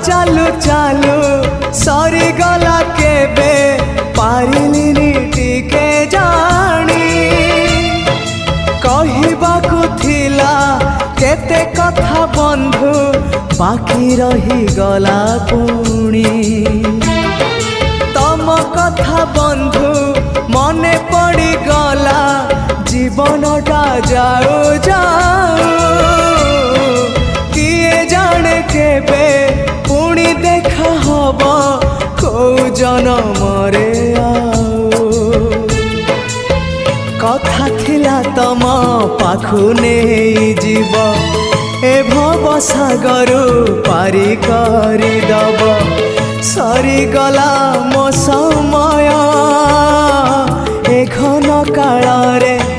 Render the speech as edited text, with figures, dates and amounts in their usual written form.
चालू चालू सरी गला केबे पारिलिनी टिके जानी कहिबाकु थिला केते कथा बंधु बाकी रही गला पुणी तम कथा बंधु मने पड़ी गला जीवनटा जाऊ जाऊ किए जाने केबे पुणी देखा हब को जनमरे कथा थिला तम पाखु नहीं जीव ए भव सागरु पारी करी दब सरी गला मो समय ए घन काल रे।